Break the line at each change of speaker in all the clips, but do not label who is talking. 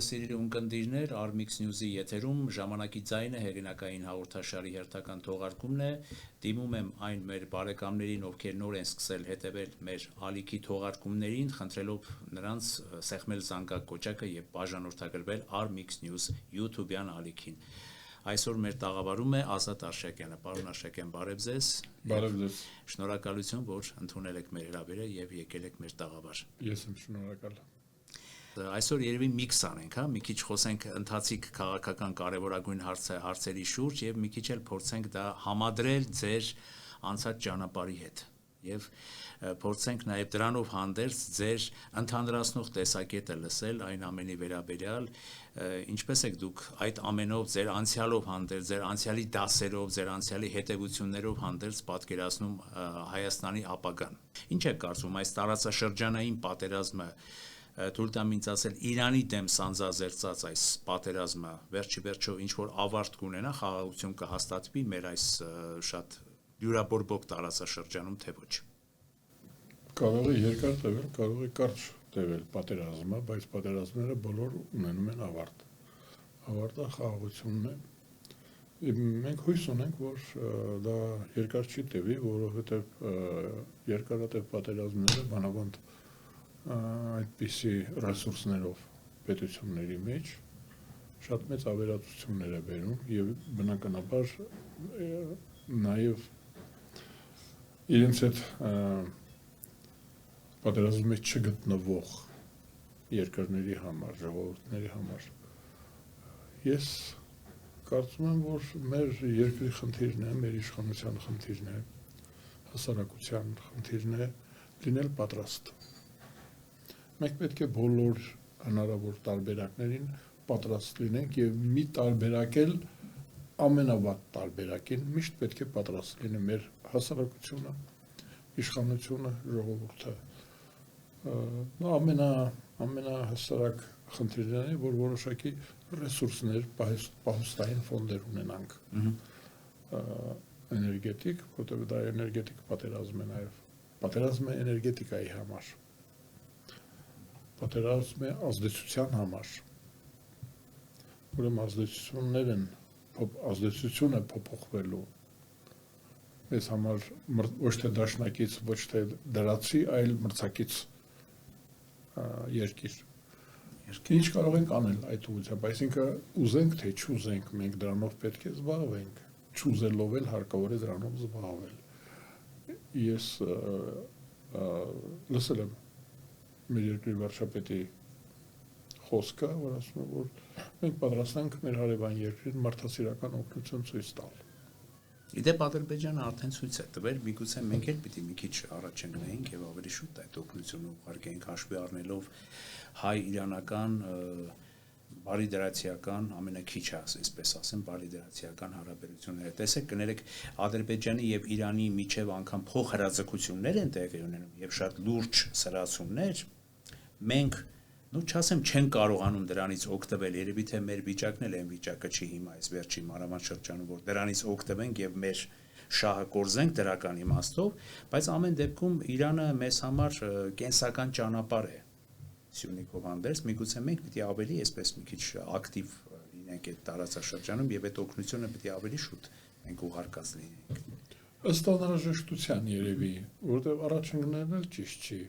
Սիրելի ունկնդիրներ, Armix News-ի եթերում ժամանակի ձայնը հեղինակային հաղորդաշարի հերթական թողարկումն է։ Դիմում եմ այն մեր բարեկամներին, ովքեր նոր են սկսել հետևել մեր ալիքի թողարկումներին, խնդրելով նրանց սեղմել զանգակ կոճակը եւ բաժանորդագրվել Armix News YouTube-յան ալիքին։ Այսօր մեր տաղավարում է Ազատ Արշակյանը։ Պարոն Արշակյան, բարև ձեզ։
Բարև ձեզ։
Շնորհակալություն, որ ընդունել եք մեր հրավերը եւ եկել եք մեր տաղավար։
Ես եմ շնորհակալ։
Այսօր երևի միքս անենք, հա, մի քիչ խոսենք ընթացիկ քաղաքական կարևորագույն հարցերի շուրջ եւ մի քիչ էլ փորձենք դա համադրել ձեր անցած ճանապարհի հետ եւ փորձենք նաեւ դրանով հանդերձ ձեր ընդհանրացնող տեսակետը լսել այն ամենի վերաբերյալ, ինչպես եք դուք այդ ամենով ձեր անցյալով հանդերձ, ձեր անցյալի դասերով, ձեր անցյալի հետևություններով հանդերձ պատկերացնում Հայաստանի ապագան։ Ինչ եք կարծում այս տարածաշրջանային պատերազմը թույլ տամ ինձ ասել Իրանի դեմ սանձազերծած այս պատերազմը վերջի վերջո ինչ որ ավարտ կունենա, խաղաղություն կհաստատվի մեր այս շատ դյուրաբորբոք տարածաշրջանում, թե ոչ։
Կարող է երկար տևել, կարող է կարճ տևել պատերազմը, բայց պատերազմները բոլոր ունենում են ավարտ։ Ավարտը խաղաղությունն է։ Մենք հույս ունենք, որ դա երկար չի տևի, որովհետև երկարատև պատերազմները բանավանդ այդպիսի ռեսուրսներով պետությունների մեջ շատ մեծ ավերածություններ է բերում եւ բնականաբար նաեւ իրենց այդ պատերազմի մեջ չգտնվող երկրների համար, ժողովուրդների համար ես կարծում եմ, որ մեր երկրի խնդիրն է, մեր իշխանության խնդիրն է, հասարակության խնդիրն է լինել պատրաստ։ Մենք պետք է բոլոր հնարավոր տարբերակներին պատրաստ լինենք եւ մի տարբերակ էլ ամենավատ տարբերակին միշտ պետք է պատրաստ լինի մեր հասարակությունը, իշխանությունը, ժողովուրդը։ Ամենահասարակ խնդիրն է, որ որոշակի ռեսուրսներ, պահուստային ֆոնդեր ունենանք։ Էներգետիկ, որտեղ դա էներգետիկ պատերազմ է նաեւ։ Պատերազմ է էներգետիկայի համար։ Պատերազմ է ազդեցության համար, ուրեմն ազդեցությունը փոփոխվելու մեզ համար ոչ թե դաշնակից, ոչ թե դրացի, այլ մրցակից երկիր։ Ինչ կարող ենք անել այդ ուղղությամբ, այսինքն ուզենք թե չուզենք, մենք դրանով պետք է զբաղվենք, չուզելով էլ հարկավոր է դրանով զբաղվել։ Ես լսել եմ մեր երկրի վարչապետի խոսքը, որ ասում է, որ մենք պատրաստ ենք մեր հարևան երկրին մարդասիրական օգնություն ցույց տալ։
Իդեպ Ադրբեջանը արդեն ցույց է տվել, միգուցե մենք էլ պիտի մի քիչ առաջ ընկնեինք եւ ավելի շուտ այդ օգնությունը ուղարկենք հաշվի առնելով հայ-իրանական բարիդրացիական ամենաքիչը, այսպես ասեմ, բարիդրացիական հարաբերությունները։ Տեսեք, կներեք Ադրբեջանի եւ Իրանի միջև անգամ փոխհրաձգություններ են տեղի ունենում եւ շատ լուրջ սրացումներ, մենք, չասեմ, չեն կարողանում դրանից օգտվել, երևի թե մեր վիճակն էլ այն վիճակը չի հիմա այս վերջի մանավանդ շրջանում, որ դրանից օգտվենք եւ մեր շահը կորզենք դրական իմաստով, բայց ամեն դեպքում Իրանը մեզ համար կենսական ճանապարհ է Սյունիքով հանդերձ, միգուցե մենք պիտի ավելի այսպես մի քիչ ակտիվ լինենք այդ տարածաշրջանում եւ այդ օգնությունը պիտի ավելի շուտ մենք ուղարկած լինենք։
Ըստ անհրաժեշտության երևի, որտեղ առաջ ընկնելն էլ ճիշտ չի։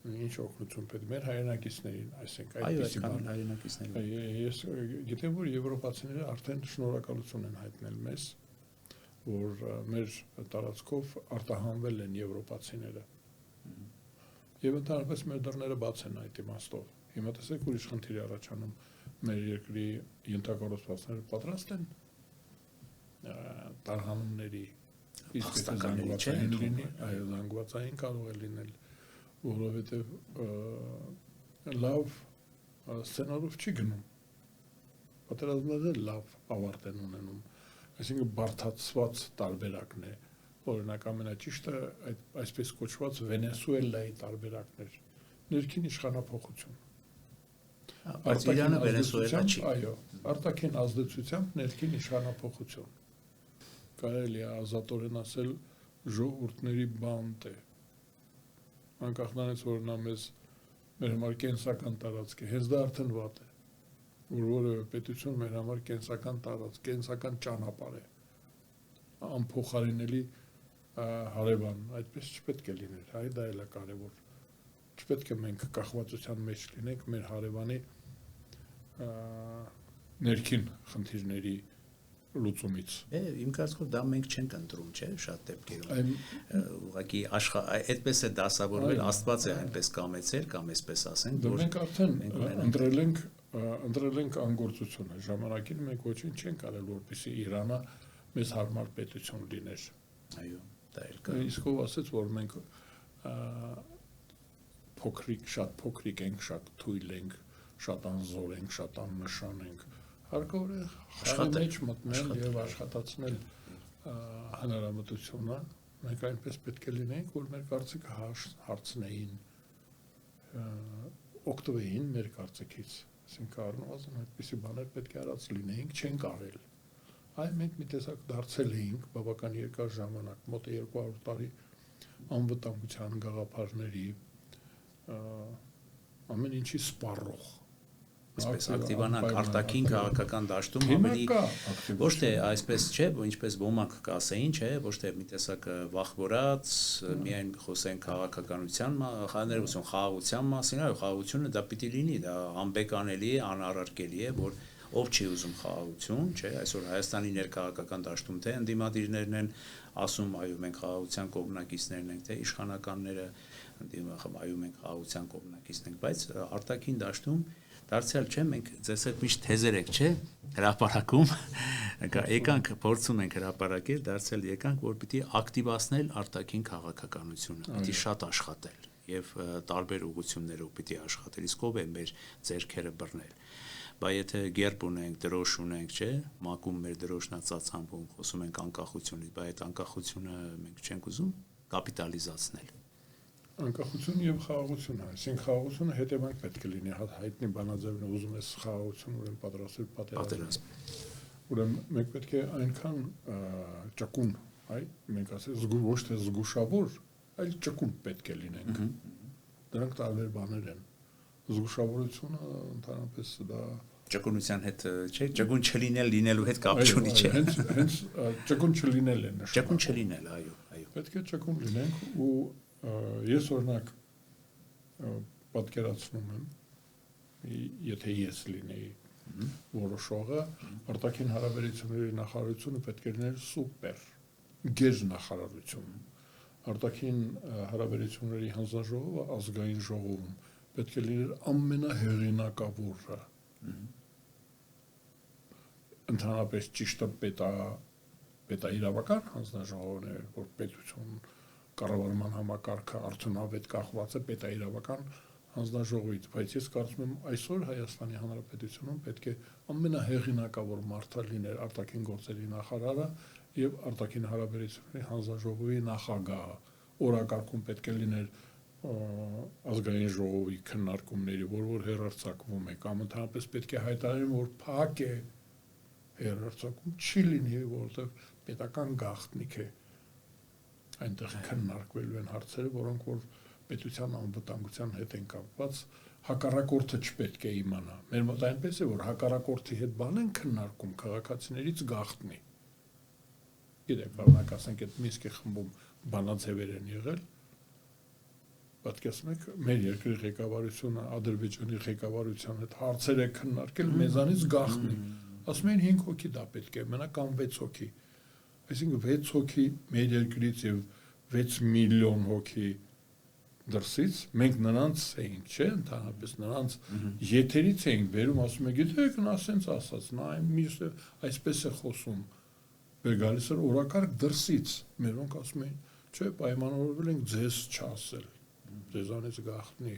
Ինչ օգնություն պետք մեր հայրենակիցներին, այսինքն
այդպիսի բան հայրենակիցներին։
Ես գիտեմ, որ եվրոպացիները արդեն շնորհակալություն են հայտնել մեզ, որ մեր տարածքով արտահանվել են եվրոպացիները։ Եվ ընդհանրապես մեր դռները բաց են այդ իմաստով։ Հիմա տեսեք ուրիշ խնդիր է առաջանում, մեր երկրի ենթակառուցվածքները պատրաստ են տարհանումների, իսկ զանգվածային լինի, այո, զանգվածային կարող է լինել, որովհետև լավ սցենարով չի գնում։ Պատերազմները լավ ավարտ են ունենում, այսինքն բարդացված տարբերակն է։ Օրինակ ամենաճիշտը այսպես կոչված Վենեսուելայի տարբերակներ, ներքին իշխանափոխություն։
Իրանը Վենեսուելա չի։
Այո, արտաքին ազդեցությամբ ներքին իշխանափոխություն։ Կարելի է ազատորեն ասել ժողովուրդների բանտ է։ Անկախ նրանից որ նա մեր համար կենսական տարածք է, հենց դա արդեն վատ է։ որ որևէ պետություն մեր համար կենսական տարած, կենսական ճանապարհ է, անփոխարինելի հարևան, այդպես չպետք է լիներ, հայ դա էլ է կարևոր, չպետք է մենք կախվածության մեջ լինենք մեր հարևանի ներքին խնդիրների լուծումից։
Իմ կարծիքով դա մենք չենք ընտրում, չէ՞, շատ դեպքերում։ Ուղղակի այդպես է դասավորվել, Աստված է այնպես կամեցել, կամ այսպես ասենք,
որ մենք արդեն ընտրել ենք անգործությունը, ժամանակին մենք ոչինչ չենք արել, որպեսզի Իրանը մեզ հարմար պետություն լիներ։
Այո, դա էլ կա։
Իսկ ով ասեց, որ մենք շատ փոքրիկ ենք, շատ թույլ ենք, շատ անզոր ենք, շատ աննշան ենք, հարկավոր է խաղի մեջ մտնել եւ աշխատացնել հնարամտությունը, մենք այնպես պետք է լինենք, որ մեր կարծիքը հարցնեին, օգտվեին մեր կարծիքից, ասենք առնվազն այդպիսի բաներ պետք է արած լինեինք, չենք արել։ Այ մենք մի տեսակ դարձել էինք բավական երկար ժամանակ, մոտ 200 տարի անվտանգության գաղափարների, ամեն ինչի սպառող,
այսպես ակտիվանանք արտաքին քաղաքական դաշտում ավելի ոչ թե այսպես չէ, ինչպես ոմանք կասեին, չէ, ոչ թե մի տեսակ վախվորած, միայն խոսեն քաղաքականության, ներողություն, խաղաղության մասին, այո, խաղաղությունը դա պիտի լինի, դա անբեկանելի է, անառարկելի է, որ ով չի ուզում խաղաղություն, չէ, այսօր Հայաստանի ներքաղաքական դաշտում թե ընդդիմադիրներն են ասում, այո, մենք խաղաղության կողմնակիցներն ենք, թե իշխանականները այո, մենք խաղաղության կողմնակիցներ ենք, բայց արտաքին դաշտում դարձյալ չէ, մենք ձեզ հետ միշտ թեզեր եք, չէ, հրապարակում, եկանք փորձում ենք հրապարակել, դարձյալ եկանք, որ պիտի ակտիվացնել արտաքին քաղաքականությունը, պիտի շատ աշխատել եւ տարբեր ուղղություններով պիտի աշխատել, իսկ ով է մեր ձեռքերը բռնել։ Բայց եթե գերբ ունենք, դրոշ ունենք, չէ, մակում մեր դրոշնա ծածանվում, խոսում ենք անկախությունից, բայց այդ անկախությունը մենք չենք ուզում կապիտալիզացնել։
Անկախություն եւ խաղաղություն, այսինքն խաղաղությունը հետևանք պետք է լինի, հայտնի բանաձևն է, ուզում ես խաղաղություն, ուրեմն պատրաստել պատերազմ։ Ուրեմն մենք պետք է այնքան ճկուն, այ մենք ասենք ոչ թե զգուշավոր, այլ ճկուն պետք է լինենք։ Դրանք տարբեր բաներ են։ Զգուշավորությունը ընդհանրապես դա
ճկունության հետ, չէ, ճկուն չլինել լինելու հետ կապ չունի, չէ։
Հենց ճկուն չլինել է նշանակում։
Ճկուն չլինել, այո, այո։
Պետք է ճկուն լինենք ու ես օրինակ պատկերացնում եմ, եթե ես լինեի որոշողը, արտաքին հարաբերությունների նախարարությունը պետք է լիներ սուպեր, գեզ նախարարություն, արտաքին հարաբերությունների հանձնաժողովը ազգային ժողովում պետք է լիներ ամենահեղինակավորը, ընդհանրապես ճիշտը պետաիրավական հանձնաժողովն է, որ պետություն կառավարման համակարգը արդյունավետ կախված է պետաիրավական հանձնաժողովից, բայց ես կարծում եմ այսօր Հայաստանի Հանրապետությունում պետք է ամենահեղինակավոր մարդը լիներ արտաքին գործերի նախարարը եւ արտաքին հարաբերությունների հանձնաժողովի նախագահը, օրակարգում պետք է լիներ ազգային ժողովի քննարկումների, որ հեռարձակվում է, կամ ընդհանրապես պետք է հայտարարեն, որ փակ է հեռարձակում չի լինի, որովհետեւ պետական գաղտնիք է այնտեղ քննարկվելու են հարցերը, որոնք որ պետության անվտանգության հետ են կապված, հակառակորդը չպետք է իմանա։ Մեր մոտ այնպես է, որ հակառակորդի հետ բան են քննարկում, քաղաքացիներից գաղտնի։ Գիտեք, բառնակ ասենք, այդ Մինսկի խմբում բանաձևեր են եղել, պատկերացնում եք, մեր երկրի ղեկավարությունը Ադրբեջանի ղեկավարության հետ հարցեր է քննարկել, մեզանից գաղտնի։ Ասում են 5 հոգի դա պետք է, մենակ կամ 6 հոգի։ Այսինքն 6 հոգի մեր երկրից եւ 6 միլիոն հոգի դրսից, մենք նրանց էինք, չէ, ընդհանրապես նրանց եթերից էինք բերում, ասում եք, գիտեք, նա ասենց ասաց, նա միշտ այսպես է խոսում։ Մեր գալիս էր օրակարգ դրսից, մերոնք ասում էին, չէ, պայմանավորվել ենք ձեզ չասել, ձեզանից գաղտնի,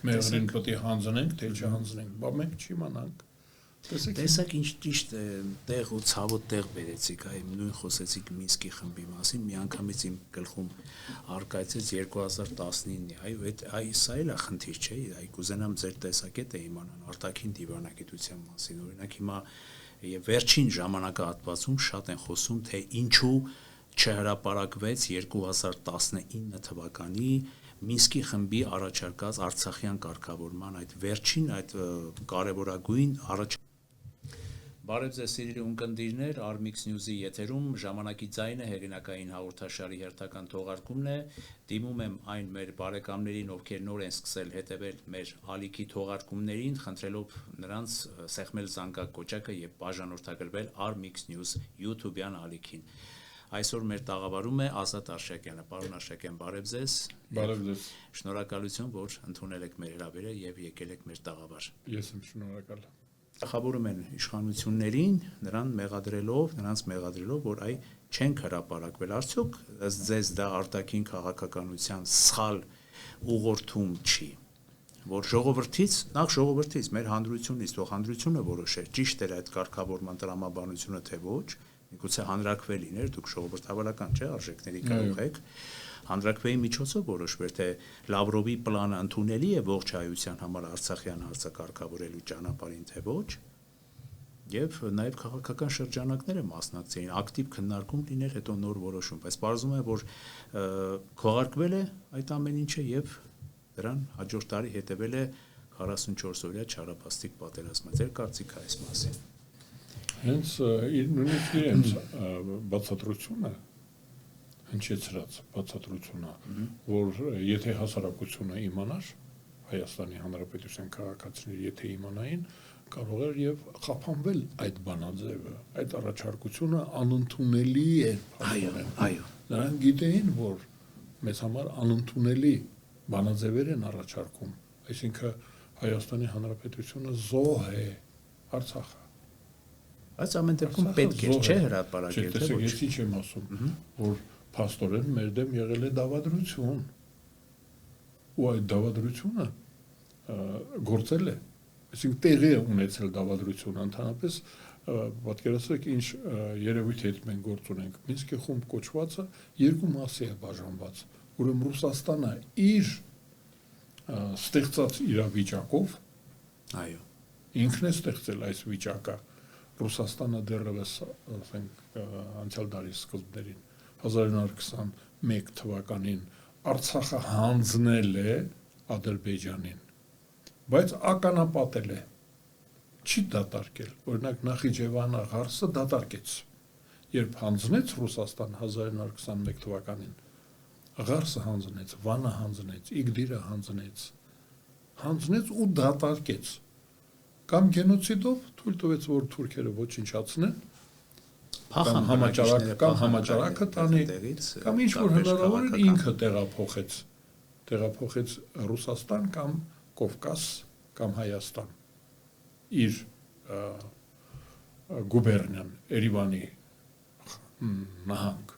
մեղրին պետք է հանձնենք, թե չհանձնենք, բա մենք չիմանանք։
Տեսակ ինչ ճիշտ տեղ ու ցավոտ տեղ բերեցիք, այ նույն խոսեցիք Մինսկի խմբի մասին, մի անգամից իմ գլխում արկայծեց 2019-ի, այ սա էլ է խնդիր, չէ, այ կուզենամ ձեր տեսակետը իմանալ արտաքին դիվանագիտության մասին, օրինակ հիմա եւ վերջին ժամանակահատվածում շատ են խոսում, թե ինչու չհրապարակվեց 2019 թվականի Մինսկի խմբի առաջարկած Արցախյան կարգավորման այդ վերջին այդ կարևորագույն Բարև ձեզ սիրելի ունկնդիրներ, Armix News-ի եթերում ժամանակի ձայնը հերինակային հաղորդաշարի հերթական թողարկումն է։ Դիմում եմ այն մեր բարեկամներին, ովքեր նոր են սկսել հետևել մեր ալիքի թողարկումներին, խնդրելով նրանց սեղմել զանգակոճակը եւ բաժանորդագրվել Armix News YouTube-յան ալիքին։ Այսօր մեր տաղավարում է Ազատ Արշակյանը։ Պարոն Արշակյան, բարև ձեզ։
Բարև ձեզ։
Շնորհակալություն, որ ընդունել եք մեր հրավերը եւ եկել եք մեր տաղավար։
Ես եմ շնորհակալ։
Խաբորում են իշխանություններին, նրանց մեղադրելով, որ այ չենք հրապարակվել։ Արդյոք ըստ ձեզ դա արտաքին քաղաքականության սխալ ուղղորդում չի, որ ժողովրդից, մեր հանրությունից, թող հանրությունը որոշեր, ճիշտ էր այդ կարգավորման տրամաբանությունը թե ոչ, միգուցե հանրակրվե լիներ, դուք ժողովրդավարական չէ, արժեքների կարող եք, հանրակրվեի միջոցով որոշվեր, թե Լավրովի պլանը ընդունելի է ողջ հայության համար Արցախյան հարցը կարգավորելու ճանապարհին թե ոչ, եւ նաեւ քաղաքական շրջանակները մասնակցեին, ակտիվ քննարկում լիներ, հետո նոր որոշում, բայց պարզվում է, որ քողարկվել է այդ ամեն ինչը եւ դրան հաջորդ տարի հետեւել է 44-օրյա չարաբաստիկ պատերազմը։ Ձեր կարծիքը այս մասին։
Հենց նույնիսկ իրենց բացատրությունը հնչեցրած բացատրությունը, որ եթե հասարակությունը իմանար, Հայաստանի Հանրապետության քաղաքացիները եթե իմանային, կարող էր եւ խափանվել այդ բանաձևը, այդ առաջարկությունը անընդունելի էր։
Այո։
Նրանք գիտեին, որ մեզ համար անընդունելի բանաձևեր են առաջարկում, այսինքն Հայաստանի Հանրապետությունը զոհ է Արցախը։
Այս ամեն դեպքում պետք է չէ հրապարակել,
թե ոչ։ Ես ինչ եմ ասում, որ փաստորեն մեր դեմ եղել է դավադրություն, ու այդ դավադրությունը գործել է, այսինքն տեղի է ունեցել դավադրությունը, ընդհանրապես պատկերացրեք ինչ երևույթի հետ մենք գործ ունենք։ Մինսկի խումբ կոչվածը երկու մասի է բաժանված, ուրեմն Ռուսաստանը իր ստեղծած իրավիճակով,
այո,
ինքն է ստեղծել այս վիճակը, Ռուսաստանը դեռևս, ասենք, անցյալ դարի սկզբներին 1921 թվականին Արցախը հանձնել է Ադրբեջանին, բայց ականապատել է, չի դատարկել, օրինակ Նախիջևանի ղարսը դատարկեց, երբ հանձնեց Ռուսաստան 1921 թվականին, ղարսը հանձնեց, Վանը հանձնեց, Իգդիրը հանձնեց ու դատարկեց, կամ գենոցիդով թույլ տվեց, որ թուրքերը ոչնչացնեն, կամ համաճարակը տանի, կամ ինչ-որ հնարավոր էր ինքը տեղափոխեց Ռուսաստան կամ Կովկաս կամ Հայաստան, իր գուբերնիան, Երևանի նահանգ,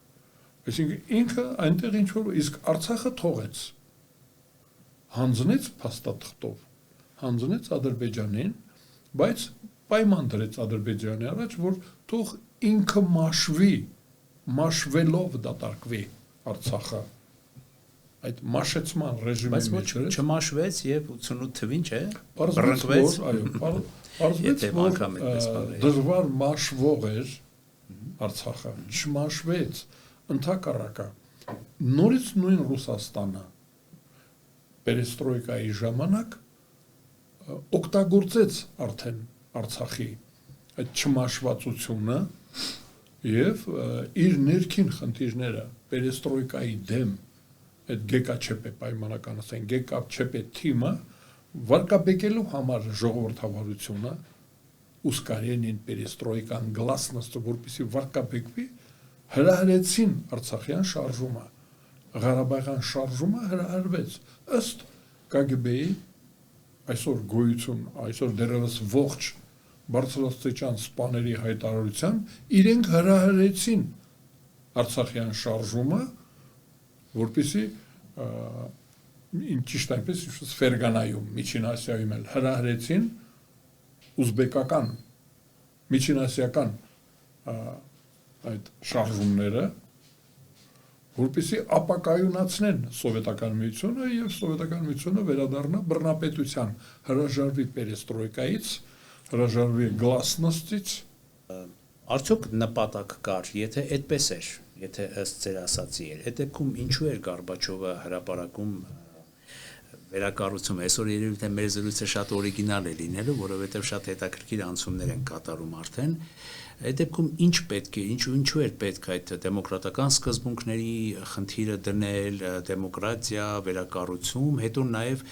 այսինքն ինքը այնտեղ ինչ-որ, իսկ Արցախը թողեց, հանձնեց փաստաթղթով, հանձնեց Ադրբեջանին, բայց պայման դրեց Ադրբեջանի առաջ, որ թող ինքը մաշվելով դատարկվի Արցախը, այդ մաշեցման ռեժիմի մեջ էր,
չմաշվեց եւ 88 թվին, չէ,
բռնկվեց, պարզվեց, որ դժվար մաշվող էր Արցախը, չմաշվեց, ընդհակառակը, նորից նույն Ռուսաստանը պերեստրոյկայի ժամանակ օգտագործեց արդեն Արցախի այդ չմաշվածությունը եւ իր ներքին խնդիրները պերեստրոյկայի դեմ այդ գեկաչեպե պայմանական ասեն գեկաչեպե թիմը վարկաբեկելու համար ժողովրդավարությունը Ուսկարենին պերեստրոյկան գլասնոստը որպեսի վարկաբեկվի հրահրեցին Արցախյան շարժումը Ղարաբաղյան շարժումը հրահրվեց ըստ KGB-ի այսօր գոյություն, այսօր դեռևս ողջ բարձրաստիճան սպաների հայտարարության իրենք հրահրեցին Արցախյան շարժումը, որպեսզի ճիշտ այնպես Ֆերգանայում, Միջին Ասիայում էլ հրահրեցին ուզբեկական, միջինասիական այդ շարժումները, որպեսզի ապակայունացնեն սովետական միությունը եւ սովետական միությունը վերադառնա բռնապետության, հրաժարվի պերեստրոյկայից, հրաժարվի գլասնոստից։
Արդյոք նպատակ կար, եթե այդպես էր, եթե ըստ ձեր ասացի էր, այդ դեպքում ինչու էր Գորբաչովը հրապարակում վերակառուցում այսօր երևի թե մեր զրույցը շատ օրիգինալ է լինելու, որովհետև շատ հետաքրքիր անցումներ են կատարում արդեն։ Այդ դեպքում ինչ պետք է, ինչու էր պետք այդ դեմոկրատական սկզբունքների խնդիրը դնել, դեմոկրատիա, վերակառուցում, հետո նաև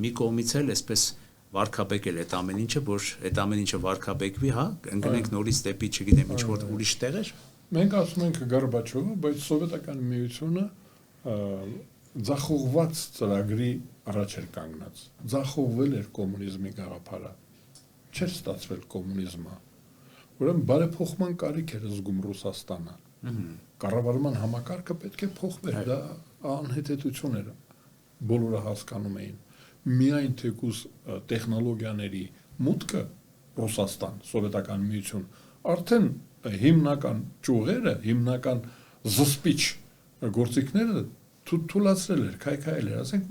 մի կողմից էլ այսպես վարկաբեկել այդ ամեն ինչը, որ այդ ամեն ինչը վարկաբեկվի, հա, ընկնենք նորից դեպի, չգիտեմ, ինչ որ ուրիշ տեղեր։
Մենք ասում ենք Գորբաչովը, բայց սովետական միությունը ձախողված ծրագրի առաջ էր կանգնած։ Ձախողվել էր կոմունիզմի գաղափարը։ Չէր ստացվել կոմունիզմը։ Ուրեմն բարեփոխման կարիք էր զգում Ռուսաստանը։ Կառավարման համակարգը պետք է փոխվեր, դա անհետեցություն էր։ Բոլորը հասկանում էին։ Միայն թեկուզ տեխնոլոգիաների մուտքը Ռուսաստան, սովետական միություն, արդեն հիմնական ճյուղերը, հիմնական զսպիչ գործիքները թույլատրել էր, քայքայել էր, ասենք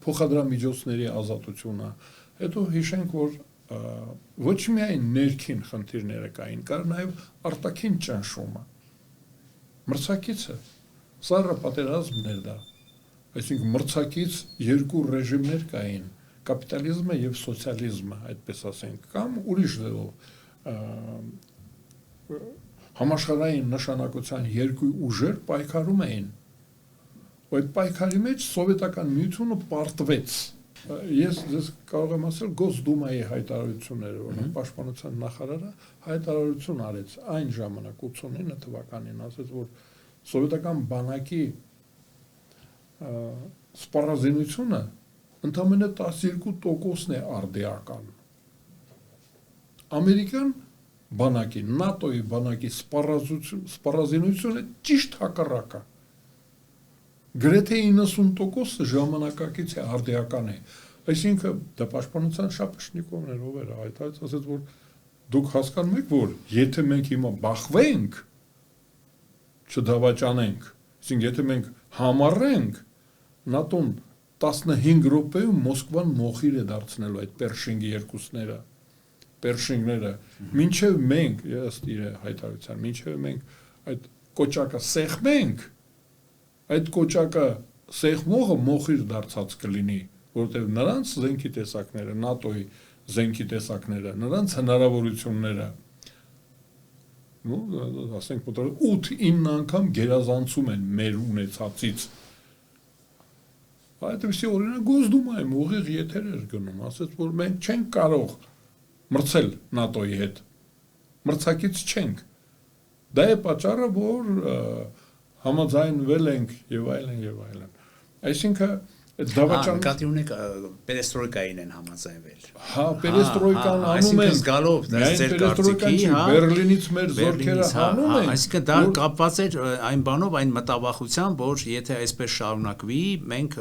փոխադրամիջոցների ազատությունը, հետո հիշենք, որ ոչ միայն ներքին խնդիրները կային, կար նաև արտաքին ճնշումը։ Մրցակիցը, սառը պատերազմն էր դա, այսինքն մրցակից երկու ռեժիմներ կային, կապիտալիզմը եւ սոցիալիզմը, այդպես ասենք, կամ ուրիշ ձևով համաշխարհային նշանակության երկու ուժեր պայքարում էին։ Այդ պայքարի մեջ սովետական միությունը պարտվեց։ Ես ձեզ կարող եմ ասել Գոսդումայի հայտարարությունները, որ պաշտպանության նախարարը հայտարարություն արեց այն ժամանակ 89 թվականին, ասեց, որ սովետական բանակի սպառազինությունը ընդամենը 12%-ն է արդիական։ Ամերիկան բանակի, ՆԱՏՕ-ի բանակի սպառազինությունը ճիշտ հակառակը։ Գրեթե 90% ժամանակակից է արդիական է։ Այսինքն դա պաշտպանության շապաշնիկովն էր, ով էր հայտարարած, ասեց, որ դուք հասկանում եք, որ եթե մենք հիմա բախվենք, չդավաճանենք, այսինքն եթե մենք համառենք, ՆԱՏՕ-ն 15 րոպեում Մոսկվան մոխիր է դարձնելու այդ Պերշինգները, մինչև մենք, ըստ իր հայտարարության, մինչև մենք այդ կոճակը սեղմենք, այդ կոճակը սեղմողը մոխիր դարձած կլինի, որովհետև նրանց զենքի տեսակները, ՆԱՏՕ-ի զենքի տեսակները, նրանց հնարավորությունները, ասենք 8-9 անգամ գերազանցում են մեր ունեցածից։ Այդպիսի օրինակ Գոսդումայում ուղիղ եթեր էր գնում, ասեց, որ մենք չենք կարող մրցել ՆԱՏՕ-ի հետ, մրցակից չենք։ Դա է պատճառը, որ համաձայնվել ենք եւ այլն։ Այսինքն դավաճան
նկատի ունեք պերեստրոյկային են համաձայնվել։
Հա, պերեստրոյկան անում են,
գալով դա ձեր կարծիքի, հա,
Բերլինից մեր զորքերը հանում են։
Այսինքն դա կապված էր այն բանով, այն մտավախությամբ, որ եթե այսպես շարունակվի, մենք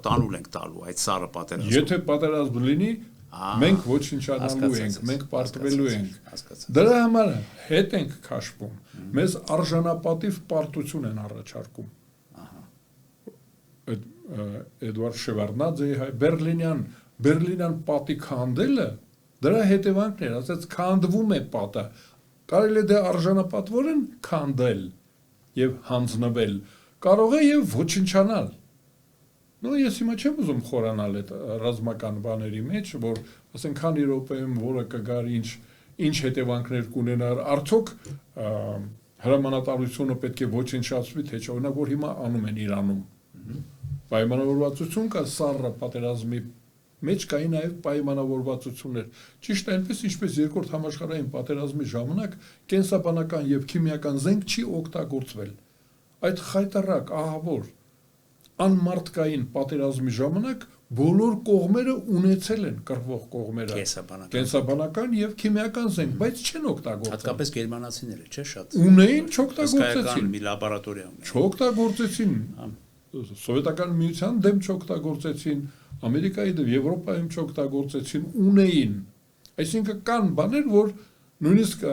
տանուլ ենք տալու այդ սառը պատերազմը։
Եթե պատերազմ լինի, մենք ոչնչանալու ենք, մենք պարտվելու ենք։ Դրա համար հետ ենք քաշվում։ Մեզ արժանապատիվ պարտություն են առաջարկում։ Էդվարդ Շևարդնաձեի Բերլինյան պատի քանդելը դրա հետևանքն էր, ասած քանդվում է պատը։ Կարելի է դե արժանապատվորեն քանդել եւ հանձնվել, կարող է եւ ոչնչանալ։ Ես հիմա չեմ ուզում խորանալ այդ ռազմական բաների մեջ, որ ասենք քանի րոպեում որը կգար ինչ հետևանքներ կունենար, արդյոք հրամանատարությունը պետք է ոչնչացվի, թե չէ, օրինակ որ հիմա անում են Իրանում։ Պայմանավորվածություն կա սառը պատերազմի մեջ կային նաև պայմանավորվածություններ։ Ճիշտ այնպես, ինչպես երկրորդ համաշխարհային պատերազմի ժամանակ կենսաբանական եւ քիմիական զենք չի օգտագործվել։ Այդ խայտարակ, ահավոր անմարտկային պատերազմի ժամանակ բոլոր կողմերը ունեցել են կռվող կողմերը կենսաբանական եւ քիմիական զենք, բայց չեն օգտագործել։
Հատկապես գերմանացիները, չէ՞, շատ
ունեին, չօգտագործեցին։
Մի լաբորատորիա ունեն։
Չօգտագործեցին։ Սովետական միության դեմ չօգտագործեցին, Ամերիկայի դեմ, Եվրոպայում չօգտագործեցին, ունեին։ Այսինքն կան բաներ, որ նույնիսկ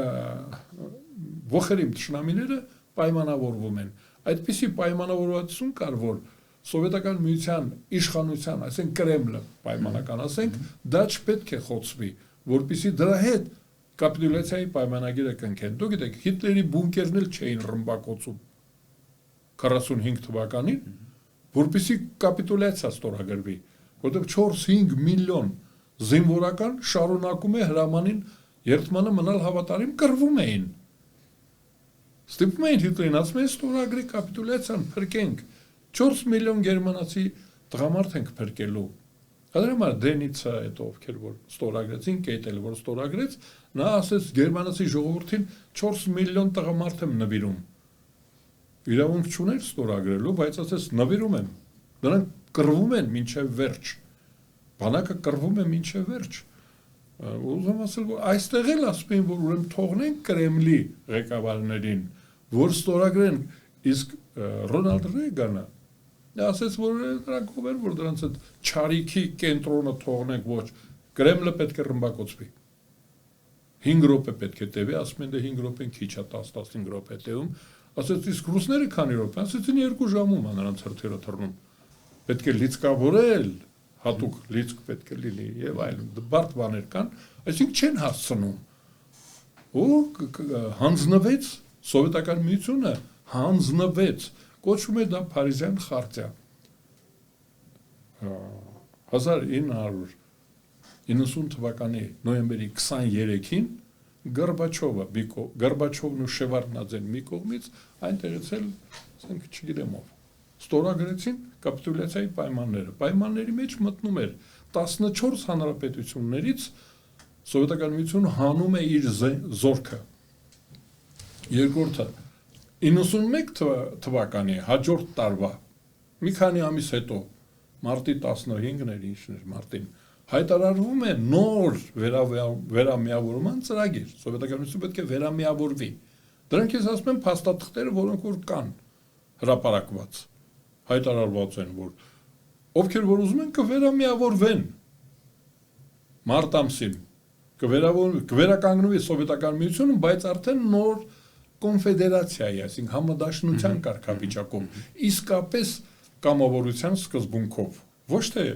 ողերիմ թշնամիները պայմանավորվում են։ Այդպիսի պայմանավորվածություն կար, որ Սովետական միության իշխանության, այսինքն Կրեմլը պայմանական ասենք, դա չպետք է խոցվի, որպեսզի դրա հետ կապիտուլյացիայի պայմանագիրը կնքեն։ Դուք գիտեք, Հիտլերի բունկերն էլ չէին ռմբակոծում 45 թվականին, որպեսզի կապիտուլյացիա ստորագրվի։ որտեղ 4-5 միլիոն զինվորական շարունակում է հրամանին երթմանը մնալ հավատարիմ, կռվում էին։ Ստիպում էին Հիտլերին, ասում էին ստորագրի կապիտուլյացիան փրկենք, 4 միլիոն գերմանացի տղամարդ ենք փրկելու։ ಅದրամար Դենիցը այդ ովքեր որ ստորագրեցին, Կեյտելը որ ստորագրեց, նա ասեց գերմանացի ժողովրդին 4 միլիոն տղամարդ եմ նվիրում։ Իրավունք չուներ ստորագրելու, բայց ասեց նվիրում եմ։ Նրանք կռվում են մինչև վերջ։ Բանակը կռվում է մինչև վերջ։ Ուզում ասել, որ այստեղ էլ ասում են, որ ուրեմն թողնենք Կրեմլի ղեկավարներին, որ ստորագրեն, իսկ Ռոնալդ Ռեյգանը ասեց, որ նրանք ով են, որ դրանց այդ չարիքի կենտրոնը թողնենք, ոչ, Կրեմլը պետք է ռմբակոծվի։ 5 րոպե պետք է տևի, ասում են դե 5 րոպեն քիչ է, 10-15 րոպե տևում, ասեց իսկ ռուսները քանի րոպե, ասեցին 2 ժամում է նրանց հրթիռը թռնում։ Պետք է լիցքավորել, հատուկ լիցք պետք է լինի եւ այլն, բարդ բաներ կան, այսինքն չեն հասցնում։ Ու հանձնվեց սովետական միությունը, հանձնվեց, կոչվում է դա Փարիզյան խարտիա։ 1990 թվականի նոյեմբերի 23-ին Գորբաչովն ու Շևարդնաձեն մի կողմից այնտեղից էլ, ասենք, չգիտեմ ով, ստորագրեցին կապիտուլյացիայի պայմանները։ Պայմանների մեջ մտնում էր 14 հանրապետություններից սովետական միությունը հանում է իր զորքը։ Երկրորդը 91 թվականի հաջորդ տարվա մի քանի ամիս հետո մարտի 15-ն էր ինչներ մարտին հայտարարվում է նոր վերամիավորման ծրագիր, սովետական միությունը պետք է վերամիավորվի։ Դրանք ես ասում եմ փաստաթղթերը, որոնք որ կան հրապարակված, հայտարարված են, որ ովքեր որ ուզում են կվերամիավորվեն մարտ ամսին, կվերականգնվի սովետական միությունը, բայց արդեն նոր կոնֆեդերացիայի, այսինքն համադաշնության կարգավիճակում, իսկապես կամավորության սկզբունքով, ոչ թե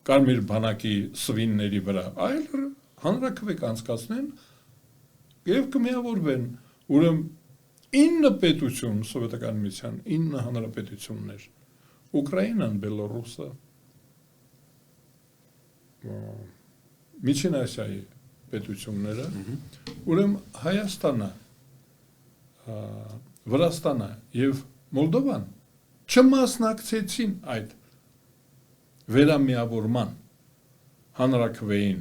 Կարմիր բանակի սվինների վրա, այլ հանրաքվե կանցկացնեն եւ կմիավորվեն։ Ուրեմն 9 պետություն սովետական միության 9 հանրապետություններ, Ուկրաինան, Բելոռուսը, Միջին Ասիայի պետությունները, ուրեմն Հայաստանը, Վրաստանը եւ Մոլդովան չմասնակցեցին այդ վերամիավորման հանրաքվեին։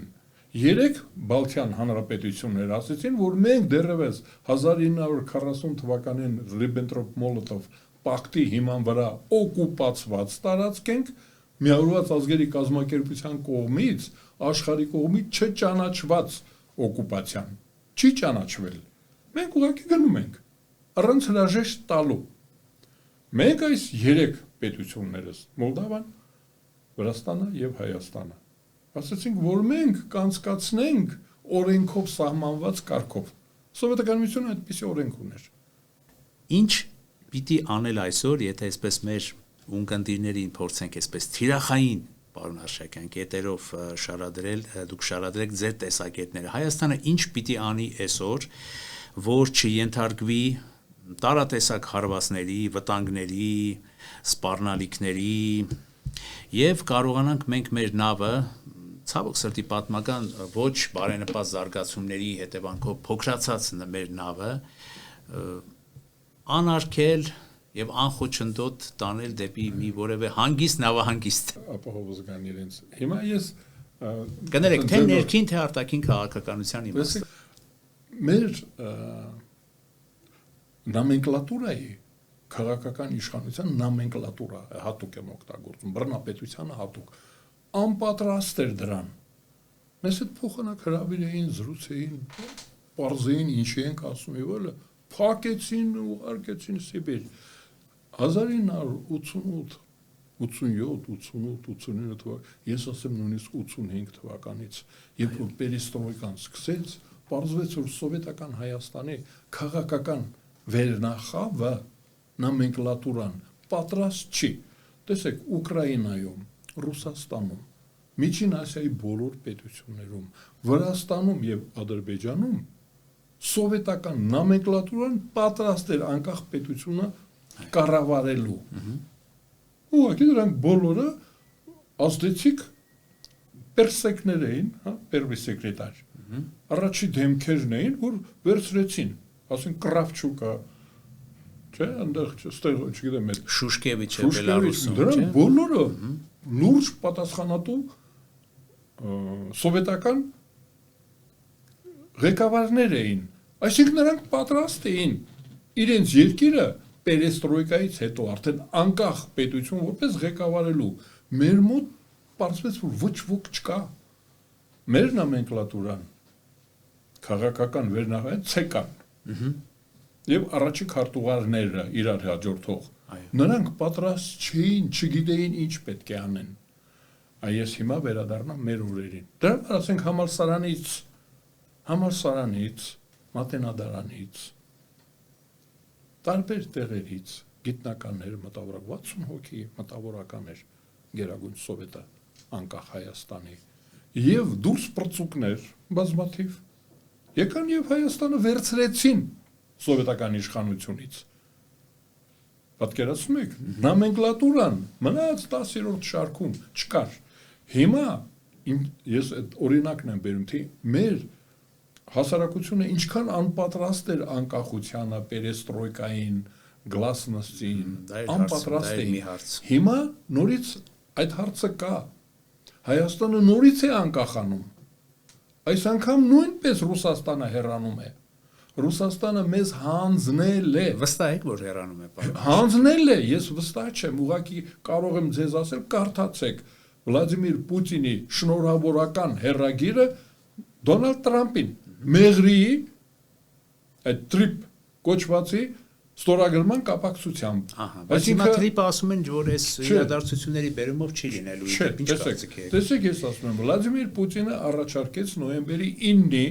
3 Բալթյան հանրապետություններ ասեցին, որ մենք դեռևս 1940 թվականին Ռիբենտրոպ-Մոլոտով պակտի հիման վրա օկուպացված տարածք ենք, միավորված ազգերի կազմակերպության կողմից, աշխարհի կողմից չճանաչված օկուպացիան, չի ճանաչվել։ Մենք ուղղակի գնում ենք առանց հրաժեշտ տալու։ Մենք այս 3 պետություններս, Մոլդավան, Վրաստանը եւ Հայաստանը, ասացինք, որ մենք կանցկացնենք օրենքով սահմանված կարգով։ Սովետական միությունը այդպիսի օրենք ուներ։
Ինչ պիտի անել այսօր, եթե այսպես մեր ունկնդիրներին փորձենք այսպես թիրախային, պարոն Արշակյան, կետերով շարադրել, դուք շարադրեք ձեր տեսակետները։ Հայաստանը ինչ պիտի անի այսօր, որ չենթարկվի տարատեսակ հարվածների, վտանգների, սպառնալիքների եւ կարողանանք մենք մեր նավը ցավոք սրտի պատմական ոչ բարենպաստ զարգացումների հետևանքով փոքրացած մեր նավը անարգել եւ անխոչնդոտ տանել դեպի մի որևէ հանգիստ նավահանգիստ
ապահով զգան իրենց։ Հիմա ես
կներեք թե ներքին թե արտաքին քաղաքականության իմաստը
մեր նոմենկլատուրայի քաղաքական իշխանության նոմենկլատուրա հատուկ եմ օգտագործում, բռնապետությանը հատուկ անպատրաստ էր դրան։ Մեզ այդ փոխանակ հրավիրեին, զրուցեին, պարզեին ինչի ենք ասում եւ այլը, փակեցին ու ուղարկեցին Սիբիր։ 1988, 87, 88, 89 թվական, ես ասեմ նույնիսկ 85 թվականից, երբ որ պերիստրոյկան սկսեց, պարզվեց որ սովետական Հայաստանի քաղաքական վերնախավը նոմենկլատուրան պատրաստ չի։ Տեսեք, Ուկրաինայում, Ռուսաստանում, Միջին Ասիայի բոլոր պետություններում, Վրաստանում եւ Ադրբեջանում սովետական նոմենկլատուրան պատրաստ էր անկախ պետությունը կառավարելու։ Ուղղակի դրանք բոլորը ազդեցիկ պերսեկներ էին, հա, պերվի սեկրետար։ Առաջի դեմքերն էին, որ վերցրեցին, ասեն Կրավչուկա, չէ, այնտեղ ստեղ, չգիտեմ,
Շուշկևիչը Բելարուսում,
դրանք բոլորը լուրջ պատասխանատու սովետական ղեկավարներ էին, այսինքն նրանք պատրաստ էին իրենց երկիրը պերեստրոյկայից հետո արդեն անկախ պետություն որպես ղեկավարելու, մեր մոտ պարզվեց, որ ոչ ոք չկա, մեր նոմենկլատուրան, քաղաքական վերնախավեն ցեկան, և առաջի քարտուղարները իրար հաջորդող, նրանք պատրաստ չէին, չգիտեին ինչ պետք է անեն, այս հիմա վերադառնամ մեր օրերին, դրանք ասենք համալսարանից, մատենադարանից, տարբեր տեղերից գիտնականներ մտավորակ 60 հոգի մտավորականներ գերագույն սովետը անկախ Հայաստանի և դուրս պրծուկներ բազմաթիվ եկան և Հայաստանը վերցրեցին սովետական իշխանությունից պատկերացնում եք նոմենկլատուրան մնաց 10-րդ շարքում չկար հիմա ես այդ օրինակն եմ բերում թե մեր հասարակությունը ինչքան անպատրաստ էր անկախությանը, պերեստրոյկային, գլասնոստին, անպատրաստ էին։ Հիմա նորից այդ հարցը կա։ Հայաստանը նորից է անկախանում։ Այս անգամ նույնպես Ռուսաստանը հեռանում է։ Ռուսաստանը մեզ հանձնել է։
Վստահ եք, որ հեռանում է, պարոն։
Հանձնել է, ես վստահ չեմ, ուղղակի կարող եմ ձեզ ասել, կարդացեք Վլադիմիր Պուտինի շնորհավորական հեռագիրը Դոնալդ Տրամպին Մեղրիի այդ տրիպ կոչվածի ստորագրման կապակցությամբ։
Բայց հիմա տրիպը ասում են, որ այս իրադարձությունների բերումով չի լինելու։ Ինչ կարծիք եք։
Տեսեք, ես ասում եմ, Վլադիմիր Պուտինը առաջարկեց նոյեմբերի 9-ի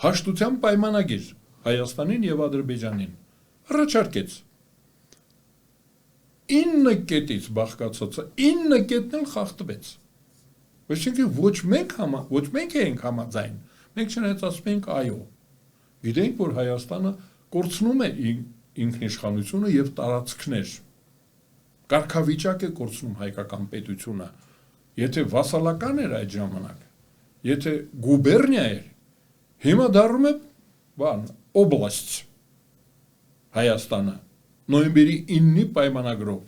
հաշտության պայմանագիր Հայաստանին և Ադրբեջանին։ Առաջարկեց 9 կետից բաղկացած 9 կետն էլ խախտվեց։ Այսինքն ոչ մենք ենք համաձայն, մենք չնայած ասում ենք այո։ Գիտենք, որ Հայաստանը կորցնում է ինքնիշխանությունը և տարածքներ։ Կարգավիճակ է կորցնում հայկական պետությունը։ Եթե վասալական էր այդ ժամանակ, եթե գուբերնիա էր, հիմա դառնում է օբլաստ Հայաստանը նոյեմբերի 9-ի պայմանագրով,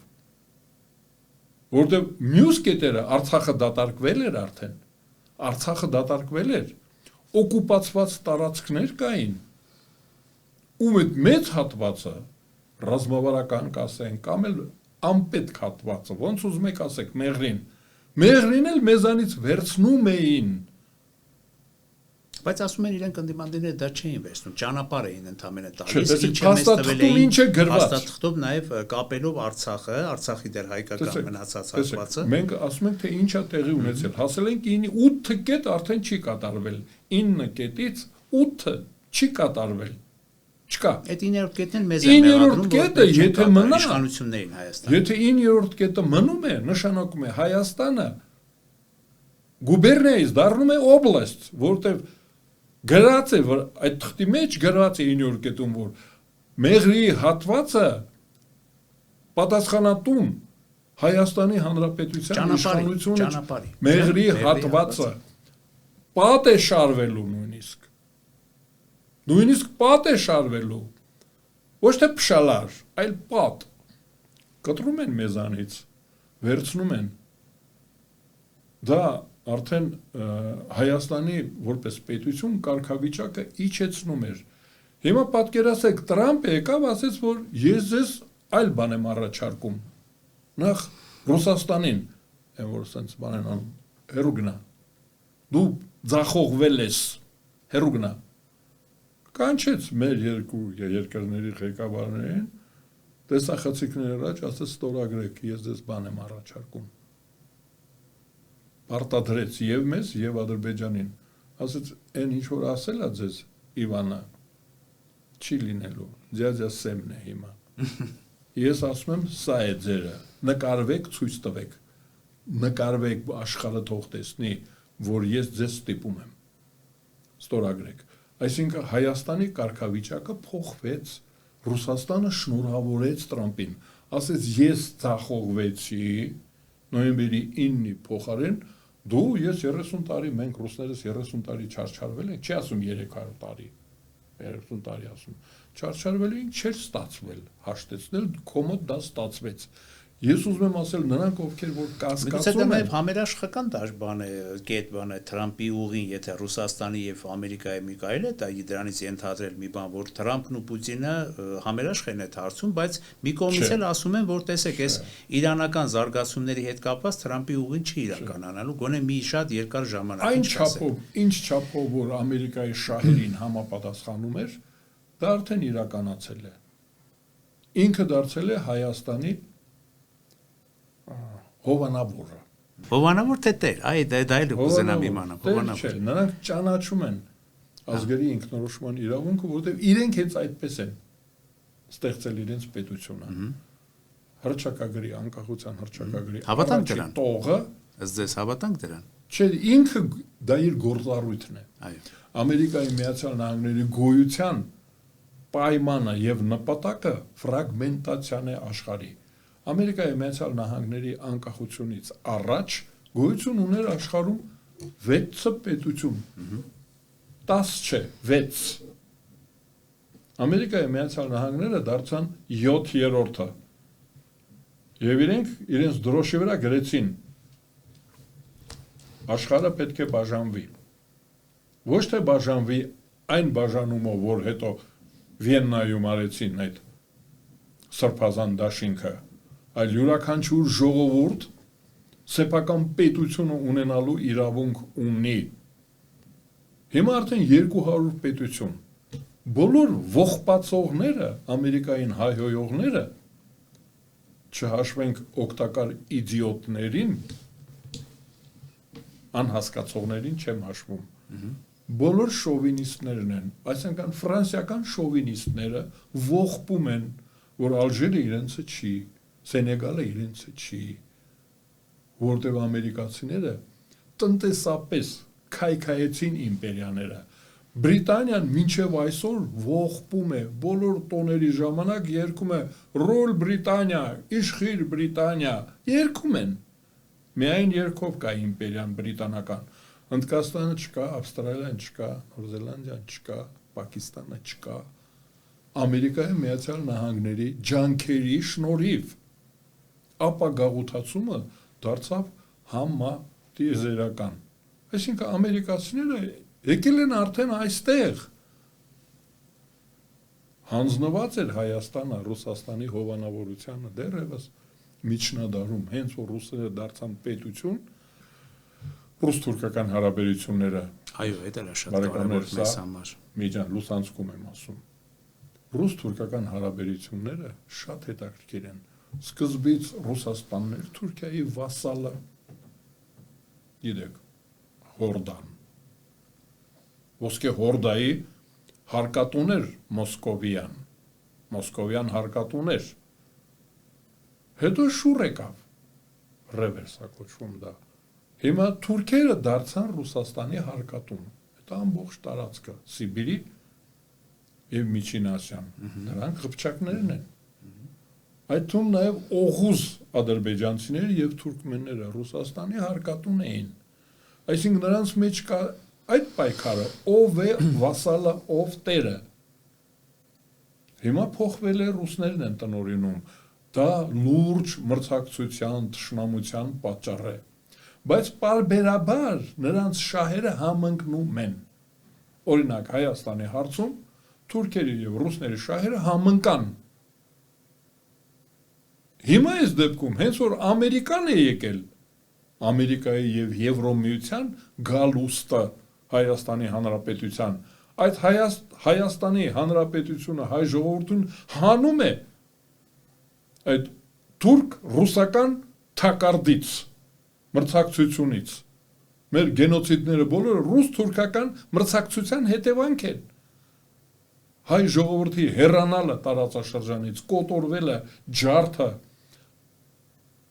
որտեղ մյուս կետերը Արցախը դատարկվել էր արդեն, Արցախը դատարկվել էր, օկուպացված տարածքներ կային, ում այդ մեծ հատվածը, ռազմավարական կասենք, կամ էլ անպետք հատվածը, ոնց ուզում եք ասեք, Մեղրին էլ մեզանից վերցնում էին,
բայց ասում են իրենք ընդդիմադիրները դա չէին վերցնում, ճանապարհ էին ընդամենը
տալիս,
փաստաթղթով նաև կապելով Արցախը, Արցախի դեր հայկական մնացած հատվածը։
Մենք ասում ենք, թե ինչա տեղի ունեցել, հասել ենք 8 կետ արդեն չի կատարվել, 9 կետից 8-ը չի կատարվել, չկա։
Այդ 9-րդ կետն էլ մեզ է մեղադրում,
որ եթե մնա
իշխանություններին Հայաստանում։
Եթե 9-րդ կետը մնում է, նշանակում է Հայաստանը գուբերնիայից դառնում է օբլաստ, որտեղ գրած է, որ այդ թղթի մեջ գրած է 9-րդ կետում, որ Մեղրիի հատվածը պատասխանատուն Հայաստանի Հանրապետության իշխանությունը Մեղրիի հատվածը պատ է շարվելու նույնիսկ պատ է շարվելու, ոչ թե փշալար, այլ պատ, կտրում են մեզանից, վերցնում են, դա արդեն Հայաստանի որպես պետություն կարգավիճակը իջեցնում էր, հիմա պատկերացեք Տրամպը եկավ ասեց, որ ես ձեզ այլ բան եմ առաջարկում, նախ Ռուսաստանին, որ սենց բան են անում, հեռու գնա, դու ձախողվել ես, հեռու գնա, կանչեց մեր երկու երկրների ղեկավարներին, տեսախցիկների առաջ ասեց ստորագրեք, ես ձեզ բան եմ առաջարկում, պարտադրեց և մեզ, և Ադրբեջանին, ասեց, այն ինչ որ ասել է ձեզ Իվանը, չի լինելու, ձյաձյա սեմն է հիմա, ես ասում եմ, սա է ձերը, նկարվեք, ցույց տվեք, նկարվեք աշխարհը թող տեսնի, որ ես ձեզ ստիպում եմ, ստորագրեք, այսինքն Հայաստանի կարգավիճակը փոխվեց, Ռուսաստանը շնորհավորեց Տրամպին, ասեց ես ձախողվեցի, նոյեմբերի 9-ի փոխարեն դու ես 30 տարի մենք ռուսներս 30 տարի չարչարվել ենք, չի ասում 300 տարի, 30 տարի ասում, չարչարվել ենք, չէր ստացվել հաշտեցնել, կոմոդ դա ստացվեց։ Ես ուզում եմ ասել նրանք ովքեր որ կասկածում են,
համերաշխական բան է, կետ բան է, Թրամփի ուղին, եթե Ռուսաստանի եւ Ամերիկայի մի կարելի է դա դրանից ենթադրել մի բան, որ Թրամփն ու Պուտինը համերաշխ են այդ հարցում, բայց մի կողմից էլ ասում են, որ տեսեք, այս իրանական զարգացումների հետ կապված Թրամփի ուղին չի իրականանալու, գոնե մի շատ երկար ժամանակ։
Ինչ չափով որ Ամերիկայի շահերին համապատասխանում էր, դա արդեն իրականացել է։ Ինքը դարձել է Հայաստանի
Հովանավոր թե տեր, դա էլ կուզենամ իմանամ,
հովանավոր։ Նրանք ճանաչում են ազգերի ինքնորոշման իրավունքը, որովհետև իրենք հենց այդպես են ստեղծել իրենց պետությունը։ Հռչակագրի անկախության հռչակագրի
հավատանք դրան։
Տողը,
ըստ ձեզ հավատանք դրան։
Չէ, ինքը դա իր գործառույթն է։
Այո։
Ամերիկայի Միացյալ Նահանգների գոյության պայմանը եւ նպատակը ֆրագմենտացիան է աշխարհի։ Ամերիկայի Միացյալ Նահանգների անկախությունից առաջ գոյություն ուներ աշխարհում 6 պետություն, 10 չէ, 6։ Ամերիկայի Միացյալ Նահանգները դարձան 7-րդը։ Եվ իրենց դրոշի վրա գրեցին աշխարհը պետք է բաժանվի։ Ոչ թե բաժանվի այն բաժանումով, որ հետո Վիեննայում արեցին այդ սրբազան դաշինքը, այլ յուրաքանչյուր ժողովուրդ սեփական պետությունը ունենալու իրավունք ունի։ Հիմա արդեն 200 պետություն։ Բոլոր ողբացողները, Ամերիկային հայհոյողները, չհաշվենք օգտակար իդիոտներին, անհասկացողներին չեմ հաշվում։ Բոլոր շովինիստներն են, այսինքն ֆրանսիական շովինիստները ողբում են, որ Ալժիրը իրենցը չի, Սենեգալը իրենցը չի, որտեղ ամերիկացիները տնտեսապես քայքայեցին իմպերիաները։ Բրիտանիան մինչև այսօր ողբում է, բոլոր տոների ժամանակ երգում է «Ռոլ Բրիտանիա, իշխիր Բրիտանիա», երգում են։ Միայն երգով կա իմպերիան բրիտանական։ Հնդկաստանը չկա, Ավստրալիան չկա, Նոր Զելանդիան չկա, Պակիստանը չկա։ Ամերիկայի Միացյալ Նահանգների ջանքերի շնորհիվ ապագաղութացումը դարձավ համատիեզերական։ Այսինքն ամերիկացիները եկել են արդեն այստեղ։ Հանձնված էր Հայաստանը Ռուսաստանի հովանավորությանը դեռևս միջնադարում, հենց որ ռուսները դարձան պետություն, ռուս-թուրքական հարաբերությունները։
Այո, դա էլ շատ կարևոր մեզ համար։
Միջան լուսանցքում եմ ասում։ Ռուս-թուրքական հարաբերությունները շատ հետաքրքիր են։ Սկզբից Ռուսաստանն էր Թուրքիայի վասալը, գիտեք, Հորդան։ Ոսկե Հորդայի հարկատուն էր Մոսկովյան հարկատուն էր։ Հետո շուռ եկավ, ռևերսա կոչվում դա։ Հիմա թուրքերը դարձան Ռուսաստանի հարկատուն։ Այդ ամբողջ տարածքը, Սիբիրի եւ Միջին Ասիան, նրանք խփճակներն են։ Այդ թվում նաեւ օղուզ ադրբեջանցիները եւ թուրքմենները Ռուսաստանի հարկատուն էին։ Այսինքն նրանց մեջ կա այդ պայքարը, ով է վասալը, ով տերը։ Հիմա փոխվել է, ռուսներն են տնօրինում։ Դա լուրջ մրցակցության, թշնամության պատճառ է։ Բայց պարբերաբար նրանց շահերը համընկնում են։ Օրինակ Հայաստանի հարցում թուրքերի եւ ռուսների շահերը համընկան։ Հիմա այս դեպքում հենց որ Ամերիկան է եկել, Ամերիկայի եւ Եվրոմիության գալուստը Հայաստանի Հանրապետության, այդ Հայաստանի Հանրապետությունը հայ ժողովրդուն հանում է այդ թուրք-ռուսական թակարդից, մրցակցությունից։ Մեր գենոցիդները բոլորը ռուս-թուրքական մրցակցության հետևանք են։ Հայ ժողովրդի հեռանալը տարածաշրջանից, կոտորվելը, ջարդը,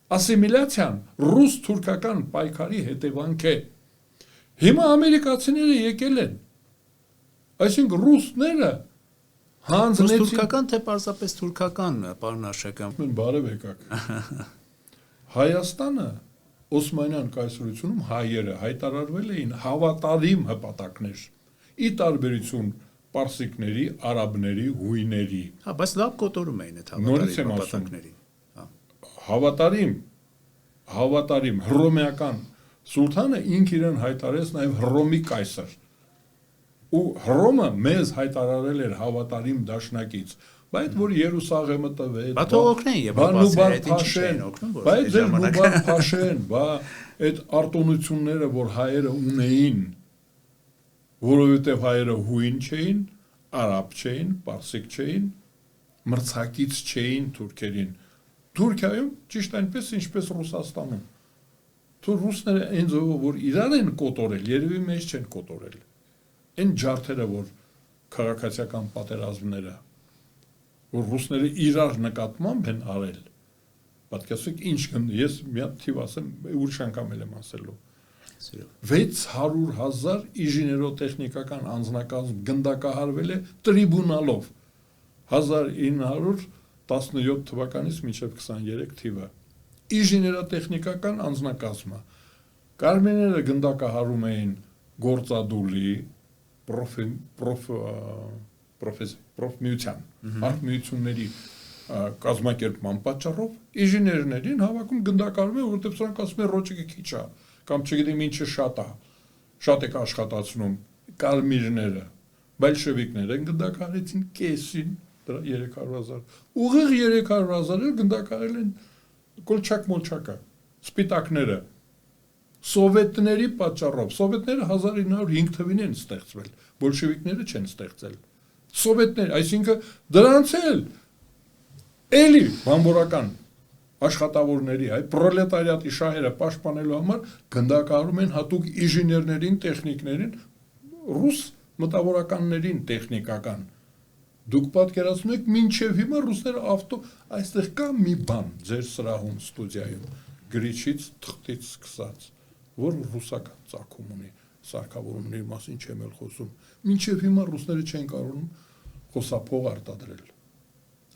ասիմիլյացիան ռուս-թուրքական պայքարի հետևանք է։ Հիմա ամերիկացիները եկել են։ Այսինքն ռուսները հանձնեցին
ռուս-թուրքական թե պարզապես թուրքական, պարոն Աշակյան։
Բարև եկաք։ Հայաստանը Օսմանյան կայսրությունում հայերը հայտարարվել էին հավատարիմ հպատակներ, ի տարբերություն պարսիկների, արաբների, հույների։
Հա, բայց լավ կոտորում էին այդ
Նորից եմ
հավատարիմ
հավատարիմ, հավատարիմ հռոմեական սուլթանը ինք իրեն հայտարարեց նաև Հռոմի կայսր։ Ու Հռոմը մեզ հայտարարել էր հավատարիմ դաշնակից, բայց որ Երուսաղեմը տվեց,
Բա թող օգնեն եվրոպացիները, այդ ինչի չէին օգնում, որ
բայց
այդ
ձեր
ժամանակ
Նուբար Փաշեն, բա այդ արտոնությունները, որ հայերը ունեին, որովհետև հայերը հույն չէին, արաբ չէին, պարսիկ չէին, մրցակից չէին թուրքերին։ Թուրքիայում ճիշտ այնպես ինչպես Ռուսաստանում։ Թու ռուսները այն ձևով որ իրար են կոտորել, երևի մեզ չեն կոտորել։ Այն ջարդերը, որ քաղաքացիական պատերազմները, որ ռուսները իրար նկատմամբ են արել, պատկերացրեք ինչ ես մի հատ թիվ ասեմ, ուրիշ անգամ եմ ասելու։ 600,000 ինժեներոտեխնիկական անձնակազմ գնդակահարվել է տրիբունալով 1917 թվականից մինչև 23 թիվը։ Ինժեներոտեխնիկական անձնակազմը Կարմենները գնդակահարում էին գործադուլի պրոֆմիության, արտմիությունների կազմակերպման պատճառով ինժեներներին հավաքում գնդակահարում են, որովհետև սրանք ասում են ռոճիկը քիչ է, կամ չգիտեմ ինչը շատ է աշխատացնում կարմիրները, բոլշևիկները գնդակահարեցին կեսին դրա 300,000, ուղիղ 300,000-ը գնդակահարել են կոլչակ-մոլչակը, սպիտակները, սովետների պատճառով, սովետները 1905 թվին են ստեղծվել, բոլշևիկները չեն ստեղծել, սովետներ, այսինքն դրանց էլի բանվորական աշխատավորների, այ պրոլետարիատի շահերը պաշտպանելու համար գնդակահարում են հատուկ ինժեներներին, տեխնիկներին, ռուս մտավորականներին տեխնիկական։ Դուք պատկերացնում եք մինչև հիմա ռուսները այստեղ կա մի բան ձեր սրահում ստուդիայում գրիչից թղթից սկսած, որ ռուսական ծագում ունի, սարքավորումների մասին չեմ էլ խոսում։ Մինչև հիմա ռուսները չեն կարող խոսափող արտադրել։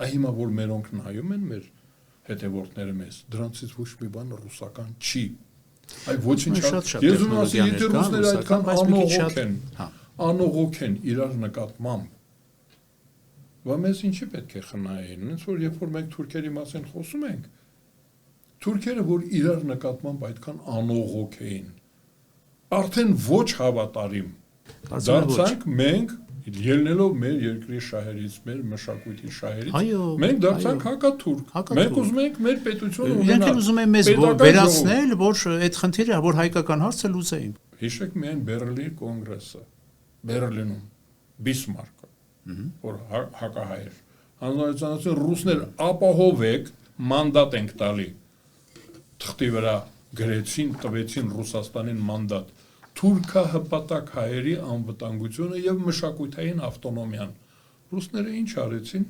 Այ հիմա որ մերոնք նայում են մեր հետևորդները մեզ, դրանցից ոչ մի բան ռուսական չի։ Այ ոչինչ ես ուզում ասեմ, եթե ռուսները այդքան անողոք են իրար նկատմամբ, բա մեզ ինչի պետք է խնայեն, հենց որ երբ որ մենք թուրքերի մասին խոսում ենք, թուրքերը որ իրար նկատմամբ այդքան անողոք էին, արդեն ոչ հավատարիմ, դարձանք մենք ելնելով մեր երկրի շահերից, մեր մշակույթի շահերից, մենք դարձանք հակաթուրք, մենք ուզում ենք մեր պետությունը ունենալ։
Իրենք ուզում են մեզ վերացնել, որ այդ խնդիրը, որ հայկական հարցը լուծեին։
Հիշեք միայն Բերլինի կոնգրեսը, Բերլինում, Բիսմարկը, որ հակահայեր, հանրայնացին ռուսներ ապահով եք, մանդատ ենք տալի, թղթի վրա գրեցին, տվեցին Ռուսաստանին մանդատ, թուրքահպատակ հայերի անվտանգությունը եւ մշակութային ավտոնոմիան։ Ռուսները ինչ արեցին,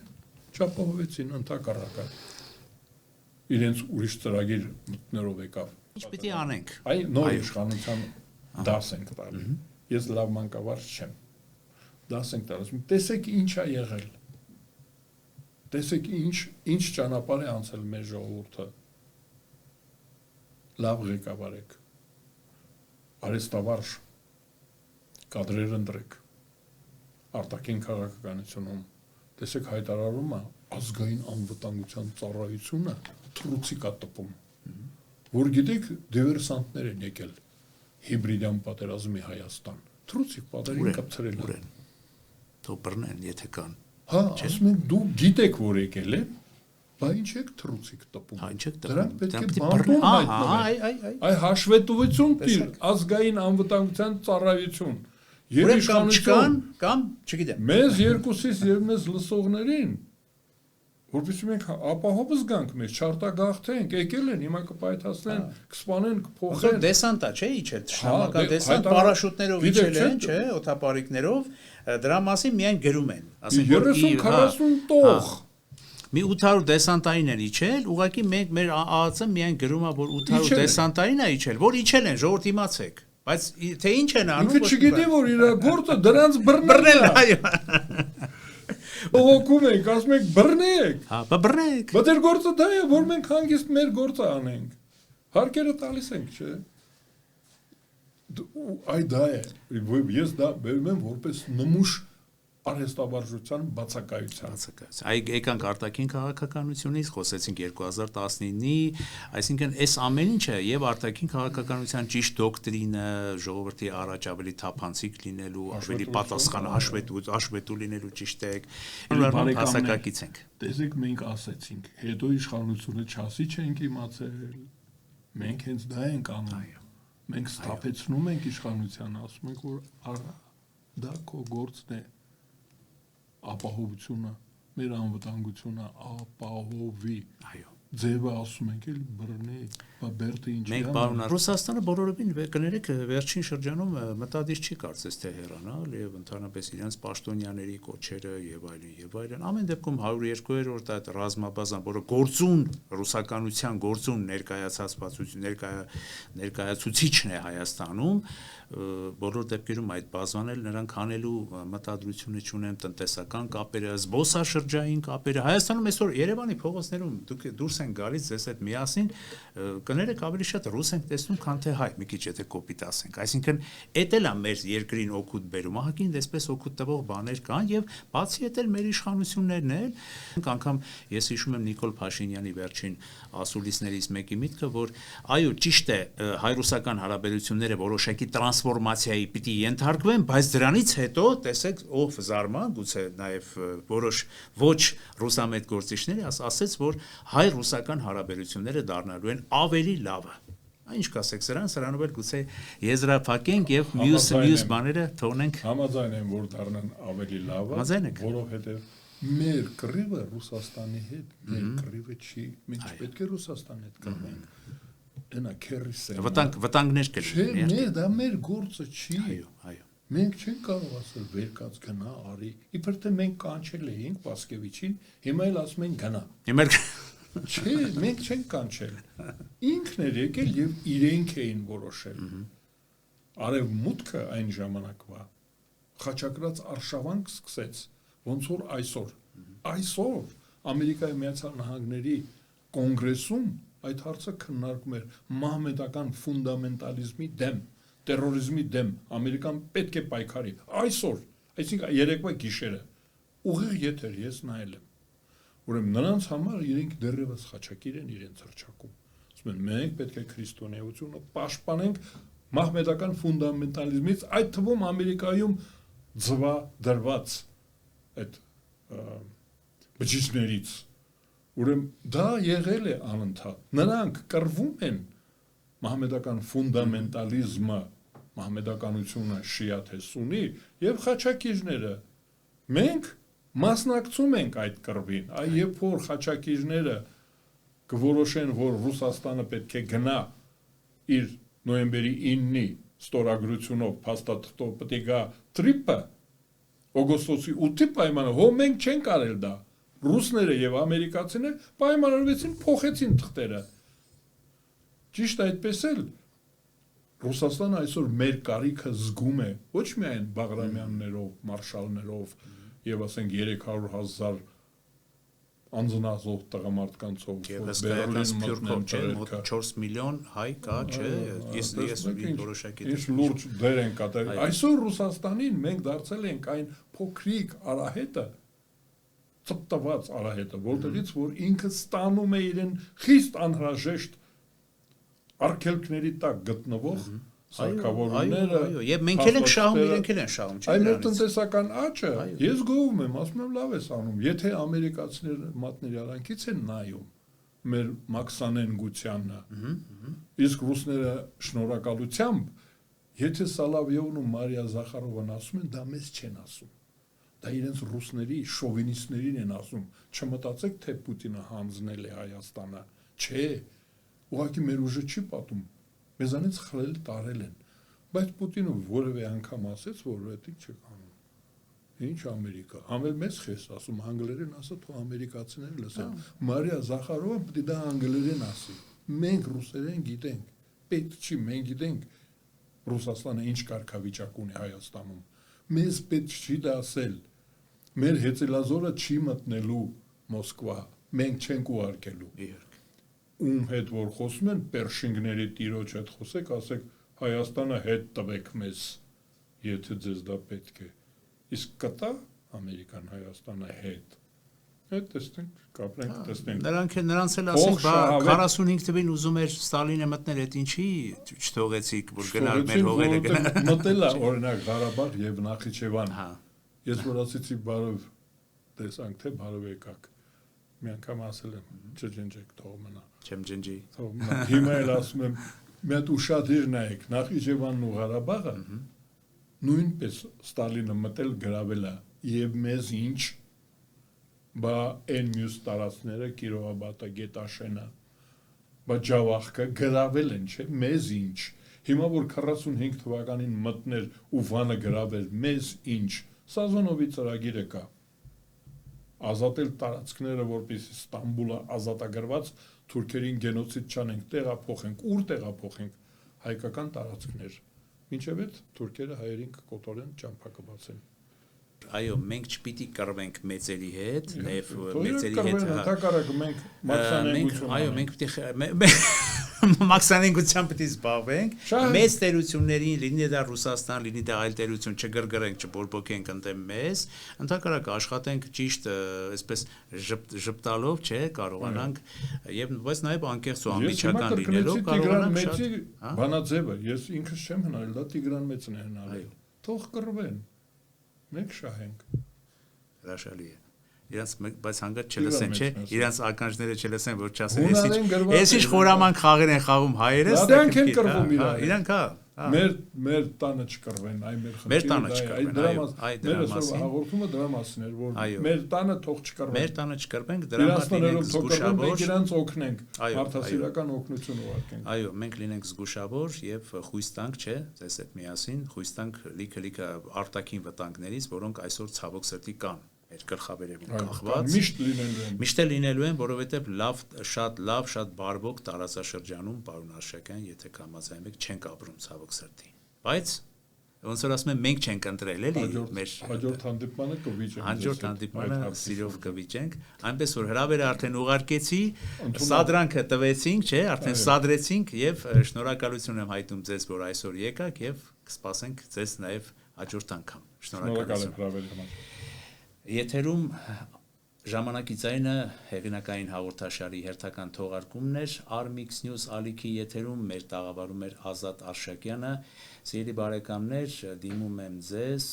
չապահովեցին ընդհակառակը։ Իրենց ուրիշ ծրագիր մտներով եկավ։
Ինչ պիտի անենք։
Այ նոր իշխանության դաս ենք տալի։ Ես լավ մանկավարժ չեմ։ Դաս ենք տալիս։ Տեսեք ինչ է եղել։ Տեսեք ինչ ճանապարհ է անցել մեր ժողովուրդը։ Լավ ղեկավար եք։ Արեստավարժ կադրեր ընտրեք արտաքին քաղաքականությունում տեսեք հայտարարում է ազգային անվտանգության ծառայությունը թռուցիկ է տպում որ գիտեք դիվերսանտներ են եկել հիբրիդյան պատերազմի Հայաստան թռուցիկ պատերին կապցրել են
թող բռնեն եթե կան
հա ասում են դու գիտեք որ եկել են Բա ինչ եք թռուցիկ տպում։ Դրանք պետք է բանտում հայտնվեն։ Այ հաշվետվություն տիր, ազգային անվտանգության ծառայություն։
Եվ իշխանություն կամ չգիտեմ։
Մեզ երկուսից եւ մեզ լսողներին, որովհետեւ մենք ապահով զգանք մեզ, չարտագաղթենք, եկել են, հիմա կպայթացնեն, կսպանեն, կփոխեն։
Դեսանտա, չէ, իջել, շնորհակալ դեսանտ, պարաշուտներով իջել են, չէ, օթապարիկներով, դրա մասին միայն գրում են, ասենք որ
30-40 տող
Մի 800 դեսանտային են իջել, ուղղակի մենք մեր ԱԱՑ-ը միայն գրում է, որ 800 դեսանտային է իջել, որ իջել են, ժողովուրդ իմացեք, բայց թե ինչ են անում,
ինքը չգիտի, որ իր գործը դրանց բռնելն է։ Ողոքում ենք, ասում եք բռնեք։
Հա, բռնեք։
Բայց ձեր գործը դա է, որ մենք հանգիստ մեր գործը անենք։ Հարկերը տալիս ենք, չէ։ Այ դա է, ես դա բերում եմ որպես նմուշ արհեստավարժության բացակայության։
Եկանք արտաքին քաղաքականությունից, խոսեցինք 2019-ի, այսինքն այս ամեն ինչը եւ արտաքին քաղաքականության ճիշտ դոկտրինը, ժողովրդի առաջ ավելի թափանցիկ լինելու, ավելի պատասխան հաշվետու լինելու ճիշտ է, հասակակից ենք։
Տեսեք, մենք ասեցինք, հետո իշխանությունը չասի չենք իմացել, մենք հենց դա ենք անում։ Մենք սթափեցնում ենք իշխանության, ասում ենք, որ դա քո գործն է, ապահովությունը, մեր անվտանգությունը ապահովի։
Այո։
Ձևը ասում ենք, էլ բռնի, բերդը ինչի։
Մենք պարոն Ռուսաստանը բոլորովին կներեք վերջին շրջանում մտադիր չի կարծես թե հեռանալ եւ ընդհանրապես իրենց պաշտոնյաների կոչերը եւ այլն։ Ամեն դեպքում 102-րդ այդ ռազմաբազան, որը գործուն ռուսականության գործուն ներկայացուցիչն է Հայաստանում, բոլոր դեպքերում այդ բազան էլ նրանք հանելու մտադրությունը չունեն, տնտեսական կապերը, զբոսաշրջային կապերը Հայաստանում այսօր Երևանի փողոցներում դուք դուրս են գալիս ձեզ հետ միասին կներեք ավելի շատ ռուս ենք տեսնում, քան թե հայ, մի քիչ եթե կոպիտ ասենք, այսինքն էդ էլ է մեր երկրին օգուտ բերում, ահագին դեսպես օգուտ տվող բաներ կան եւ բացի էդ էլ մեր իշխանություններն էլ անգամ ես հիշում եմ Նիկոլ Փաշինյանի վերջին ասուլիսներից մեկի միտքը, որ այո, ճիշտ է, հայ-ռուսական հարաբերությունները որոշակի տրանսֆորմացիայի պիտի ենթարկվեն, բայց դրանից հետո տեսեք ով զարման, գուցե նաեւ որոշ ոչ ռուսամետ գործիչների ասեց, որ հայ-ռուսական հարաբերությունները դառնալու են ավելի լավը։ Ինչ կասեք սրանով էլ գուցե եզրափակենք եւ մյուս բաները թողնենք։
Համաձայն եմ, որ դառնան ավելի լավը, որովհետեւ մեր կռիվը Ռուսաստանի հետ, մեր կռիվը չի, մենք չպետք է Ռուսաստանի հետ կռվենք։ Դենա քերիսը։
Վտանգներ կլինեն։
Չէ, դա մեր գործը չի։
Այո։
Մենք չենք կարող ասել վերկաց գնա, արի։ Իբր թե մենք կանչել էինք Պասկևիչին, հիմա էլ ասում են գնա։ Չէ, մենք չենք կանչել։ Ինքն էր եկել եւ իրենք էին որոշել։ Արևմուտքը այն ժամանակվա խաչակրած արշավանք սկսեց, ոնց որ այսօր Ամերիկայի Միացյալ Նահանգների կոնգրեսում այդ հարցը քննարկում էր մահմեդական ֆունդամենտալիզմի դեմ, տերորիզմի դեմ, Ամերիկան պետք է պայքարի։ Այսօր, այսինքն երեկվա գիշերը, ուղիղ եթեր ես նայել եմ։ Ուրեմն նրանց համար իրենք դեռևս խաչակիր են իրենց հռչակում։ Ասում են մենք պետք է քրիստոնեությունը պաշտպանենք մահմեդական ֆունդամենտալիզմից, այդ թվում Ամերիկայում ձվադրված այդ բջիջներից։ Ուրեմն դա եղել է անընդհատ։ Նրանք կռվում են մահմեդական ֆունդամենտալիզմը, մահմեդականությունը շիաթ է սունի եւ խաչակիրները։ Մենք մասնակցում ենք այդ կռվին, երբ որ խաչակիրները կորոշեն, որ Ռուսաստանը պետք է գնա իր նոյեմբերի 9-ի ստորագրությունով փաստաթղթով պետք է գա տրիպը օգոստոսի 8-ի պայմանը, հո մենք չենք արել դա։ Ռուսները եւ ամերիկացիները պայմանավորվեցին, փոխեցին թղթերը։ Ճիշտ այդպես էլ Ռուսաստանը այսօր մեր կարիքը զգում է, ոչ միայն Բաղրամյաններով, մարշալներով եւ ասենք 300,000 անձնազոհ տղամարդկանցով,
Բերլին սփյուռքով, չէ, մոտ 4 միլիոն հայ կա, չէ, ես որոշակի
ինչ լուրջ դեր են կատարել։ Այսօր Ռուսաստանին մենք դարձել ենք այն փոքրիկ արահետը, ծպտված արահետը, որտեղից որ ինքը ստանում է իրեն խիստ անհրաժեշտ արգելքների տակ գտնվող սարքավորումները,
եւ մենք էլ ենք շահում, իրենք էլ են շահում, չէ՞։
Այն մեր տնտեսական աճը, ես գովում եմ, ասում եմ լավ ես անում, եթե ամերիկացիները մատների արանքից են նայում մեր մաքսանենգությանը, իսկ ռուսները շնորհակալությամբ, եթե Սալավյովն ու Մարիա Զախարովան ասում են, դա մեզ չեն ասում, դա իրենց ռուսների շովինիստներին են ասում, չմտածեք, թե Պուտինը հանձնել է Հայաստանը, չէ, ուղղակի մեր ուժը չի պատում, մեզանից խլել տարել են, բայց Պուտինը որևէ անգամ ասեց, որ դա չեք անում։ Ինչ Ամերիկա, ամեն մեծ խես ասում, անգլերեն ասա, թող ամերիկացիները լսեն։ Մարիա Զախարովը պետք է դա անգլերեն ասի։ Մենք ռուսերեն գիտենք, պետք չի, մենք գիտենք Ռուսաստանը ինչ կարգավիճակ ունի Հայաստանում։ Մեզ պետք չի դա ասել։ Մեր հեծելազորը չի մտնելու Մոսկվա, մենք չենք ուղարկելու։ ում հետ որ խոսում են պերշինգների տիրոջ հետ խոսեք, ասեք Հայաստանը հետ տվեք մեզ, եթե ձեզ դա պետք է։ Իսկ կտա Ամերիկան Հայաստանը հետ։ Հետ տեսնենք, կապրենք, տեսնենք։
Նրանց էլ ասենք, բա 45 թվին ուզում էր Ստալինը մտնել, այդ ինչի չթողեցիք, որ գնալ մեր հողերը գնալ։
Մտել է օրինակ Ղարաբաղ եւ Նախիջևան։ Ես որ ասեցի բարով տեսանք թե բարով եկաք։ Մի անգամ ասել եմ, չջնջեք, թող մնա։
Չեմ ջնջի։
Թող մնա։ Հիմա էլ ասում եմ, մի հատ ուշադիր նայեք, Նախիջևանն ու Ղարաբաղը նույնպես Ստալինը մտել գրավել է եւ մեզ ինչ, բա այն մյուս տարածքները Կիրովաբադը, Գետաշենը, բա Ջավախքը գրավել են, չէ՞, մեզ ինչ։ Հիմա որ 45 թվականին մտներ ու Վանը գրավել, մեզ ինչ։ Սազոնովի ծրագիրը կա։ Ազատել տարածքները, որպեսզի Ստամբուլը ազատագրված թուրքերին գենոցիդ չանենք, տեղափոխենք, ուր տեղափոխենք հայկական տարածքներ։ Մինչև այդ թուրքերը հայերին կկոտորեն, ճամփա կբացեն։
Այո, մենք չպիտի կռվենք մեծերի հետ, նաև մեծերի հետ,
հակառակը մենք մաքսանենգություն։
Այո, մենք պիտի մաքսանենգությամբ պիտի զբաղվենք, մեծ տերություններին, լինի դա Ռուսաստան, լինի դա այլ տերություն, չգրգռենք, չբորբոքենք ընտեմ մեզ, ընդհակառակը աշխատենք ճիշտ, այսպես ժպտալով, չէ, կարողանանք եւ բայց նաև անկեղծ ու անմիջական լինելով կարողանանք շատ
բանաձևը, ես ինքս չեմ հնարել, դա Տիգրան մեծն է հնարել։ Թող կռվեն։ Մենք շահենք։
Հրաշալի է։ Իրանց բայց հանգած չլսեն, չէ, իրանց ականջները չլսեն, որ չասեն, ես ինչ խորամանկ խաղեր են խաղում հայերս,
դրանք են կռվում իրար։
Իրանք հա
Մեր տանը չկռվեն, այ մեր
տանը չկռվեն, այ դրա մասին
հաղորդումը դրա մասին էր, որ մեր տանը թող չկռվեն։
Մեր տանը չկռվենք, դրա համար լինենք զգուշավոր,
մենք իրանց օգնենք, մարդասիրական օգնություն ուղարկենք։
Այո, մենք լինենք զգուշավոր եւ խույս տանք, չէ, ձեզ հետ միասին խույս տանք լիքը արտաքին վտանգներից, որոնք այսօր ցավոք սրտի կան։ Մեր գլխավերևում կախված միշտ լինելու են, որովհետև շատ լավ, շատ բարվոք տարածաշրջանում, պարոն Արշակյան, եթե կամազայում եք, չենք ապրում ցավոք սրտի։ Բայց ոնց որ ասում եմ, մենք չենք ընտրել, էլի, մեր
հաջորդ հանդիպմանը կվիճենք։
Հաջորդ հանդիպմանը սիրով կվիճենք, այնպես որ հրավերը արդեն ուղարկեցի, սադրանքը տվեցինք, չէ, արդեն սադրեցինք եւ շնորհակալություն եմ հայտնում ձեզ, որ այսօր եկաք եւ կսպասենք ձեզ նաեւ հաջորդ անգամ։ Շնորհակալություն։ Եթերում ժամանակի ձայնը հեղինակային հաղորդաշարի հերթական թողարկումն էր Armix News ալիքի եթերում մեր տաղավարում էր Ազատ Արշակյանը։ Սիրելի բարեկամներ, դիմում եմ ձեզ,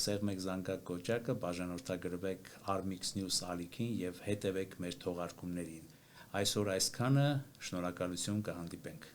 սեղմեք զանգակ կոճակը, բաժանորդագրվեք Armix News ալիքին եւ հետեւեք մեր թողարկումներին։ Այսօր այսքանը, շնորհակալություն, կհանդիպենք։